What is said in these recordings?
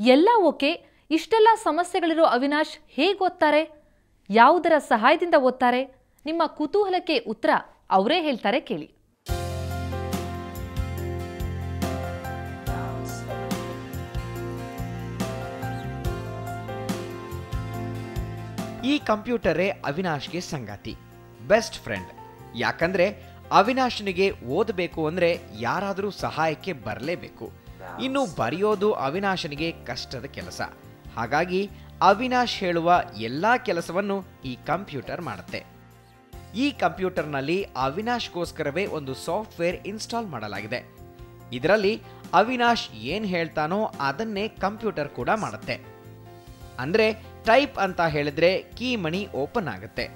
ಎಲ್ಲ ಓಕೆ, ಇಷ್ಟೆಲ್ಲ ಸಮಸ್ಯೆಗಳಿರೋ ಅವಿನಾಶ್ ಹೇಗೆ ಓದ್ತಾರೆ? ಯಾವುದರ ಸಹಾಯದಿಂದ ಓದ್ತಾರೆ? ನಿಮ್ಮ ಕುತೂಹಲಕ್ಕೆ ಉತ್ತರ ಅವರೇ ಹೇಳ್ತಾರೆ, ಕೇಳಿ. ಈ ಕಂಪ್ಯೂಟರೇ ಅವಿನಾಶ್ಗೆ ಸಂಗಾತಿ, ಬೆಸ್ಟ್ ಫ್ರೆಂಡ್. ಯಾಕಂದ್ರೆ ಅವಿನಾಶ್ನಿಗೆ ಓದಬೇಕು ಅಂದ್ರೆ ಯಾರಾದರೂ ಸಹಾಯಕ್ಕೆ ಬರಲೇಬೇಕು. ಇನ್ನು ಬರೆಯೋದು ಅವಿನಾಶನಿಗೆ ಕಷ್ಟದ ಕೆಲಸ. ಹಾಗಾಗಿ ಅವಿನಾಶ್ ಹೇಳುವ ಎಲ್ಲಾ ಕೆಲಸವನ್ನು ಈ ಕಂಪ್ಯೂಟರ್ ಮಾಡುತ್ತೆ. ಈ ಕಂಪ್ಯೂಟರ್ನಲ್ಲಿ ಅವಿನಾಶ್ಗೋಸ್ಕರವೇ ಒಂದು ಸಾಫ್ಟ್ವೇರ್ ಇನ್ಸ್ಟಾಲ್ ಮಾಡಲಾಗಿದೆ. ಇದರಲ್ಲಿ ಅವಿನಾಶ್ ಏನ್ ಹೇಳ್ತಾನೋ ಅದನ್ನೇ ಕಂಪ್ಯೂಟರ್ ಕೂಡ ಮಾಡುತ್ತೆ. ಅಂದ್ರೆ ಟೈಪ್ ಅಂತ ಹೇಳಿದ್ರೆ ಕೀ ಮಣಿ ಓಪನ್ ಆಗುತ್ತೆ.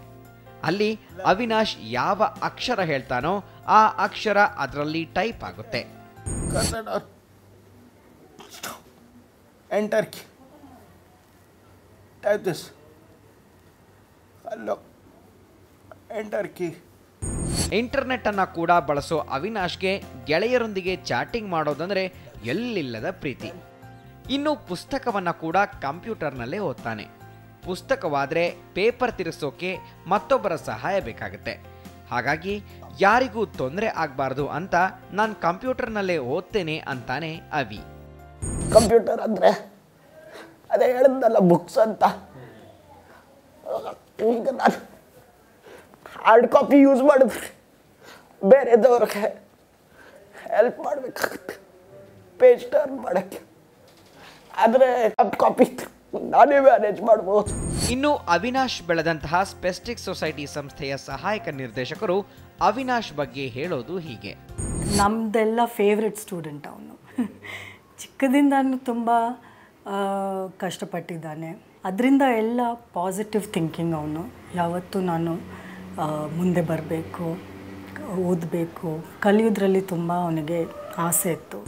ಅಲ್ಲಿ ಅವಿನಾಶ್ ಯಾವ ಅಕ್ಷರ ಹೇಳ್ತಾನೋ ಆ ಅಕ್ಷರ ಅದರಲ್ಲಿ ಟೈಪ್ ಆಗುತ್ತೆ. Enter key. Type this. Hello. Enter key. Internet ಅನ್ನ ಕೂಡ ಬಳಸೋ ಅವಿನಾಶ್ಗೆ ಗೆಳೆಯರೊಂದಿಗೆ ಚಾಟಿಂಗ್ ಮಾಡೋದಂದ್ರೆ ಎಲ್ಲಿಲ್ಲದ ಪ್ರೀತಿ. ಇನ್ನು ಪುಸ್ತಕವನ್ನ ಕೂಡ ಕಂಪ್ಯೂಟರ್ನಲ್ಲೇ ಓದ್ತಾನೆ. ಪುಸ್ತಕವಾದ್ರೆ ಪೇಪರ್ ತಿರ್ಸೋಕೆ ಮತ್ತೊಬ್ಬರ ಸಹಾಯ ಬೇಕಾಗುತ್ತೆ. ಹಾಗಾಗಿ ಯಾರಿಗೂ ತೊಂದರೆ ಆಗಬಾರ್ದು ಅಂತ ನಾನು ಕಂಪ್ಯೂಟರ್ನಲ್ಲೇ ಓದ್ತೇನೆ ಅಂತಾನೆ ಅವಿ. ಕಂಪ್ಯೂಟರ್ ಅಂದರೆ ಅದೇ ಹೇಳಿದ್ನಲ್ಲ, ಬುಕ್ಸ್ ಅಂತ. ಈಗ ನಾನು ಹಾರ್ಡ್ ಕಾಪಿ ಯೂಸ್ ಮಾಡಿದ್ರೆ ಬೇರೆದವ್ರಿಗೆ ಹೆಲ್ಪ್ ಮಾಡಬೇಕಾಗುತ್ತೆ, ಪೇಜ್ ಟರ್ನ್ ಮಾಡೋಕ್ಕೆ. ಆದರೆ ಕಾಪಿ ನಾನೇ ಮ್ಯಾನೇಜ್ ಮಾಡ್ಬೋದು. ಇನ್ನು ಅವಿನಾಶ್ ಬೆಳೆದಂತಹ ಸ್ಪೆಸ್ಟಿಕ್ ಸೊಸೈಟಿ ಸಂಸ್ಥೆಯ ಸಹಾಯಕ ನಿರ್ದೇಶಕರು ಅವಿನಾಶ್ ಬಗ್ಗೆ ಹೇಳೋದು ಹೀಗೆ. ನಮ್ಮದೆಲ್ಲ ಫೇವ್ರೆಟ್ ಸ್ಟೂಡೆಂಟ್ ಅವನು. ಚಿಕ್ಕದಿಂದನೂ ತುಂಬ ಕಷ್ಟಪಟ್ಟಿದ್ದಾನೆ. ಅದರಿಂದ ಎಲ್ಲ ಪಾಸಿಟಿವ್ ಥಿಂಕಿಂಗ್ ಅವನು. ಯಾವತ್ತೂ ನಾನು ಮುಂದೆ ಬರಬೇಕು, ಓದಬೇಕು, ಕಲಿಯೋದ್ರಲ್ಲಿ ತುಂಬ ಅವನಿಗೆ ಆಸೆ ಇತ್ತು.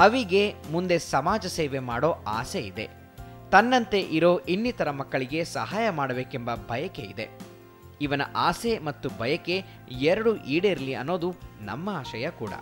ಅವಿಗೆ ಮುಂದೆ ಸಮಾಜ ಸೇವೆ ಮಾಡೋ ಆಸೆ ಇದೆ. ತನ್ನಂತೆ ಇರೋ ಇನ್ನಿತರ ಮಕ್ಕಳಿಗೆ ಸಹಾಯ ಮಾಡಬೇಕೆಂಬ ಬಯಕೆ ಇದೆ. ಇವನ ಆಸೆ ಮತ್ತು ಬಯಕೆ ಎರಡೂ ಈಡೇರಲಿ ಅನ್ನೋದು ನಮ್ಮ ಆಶಯ ಕೂಡ.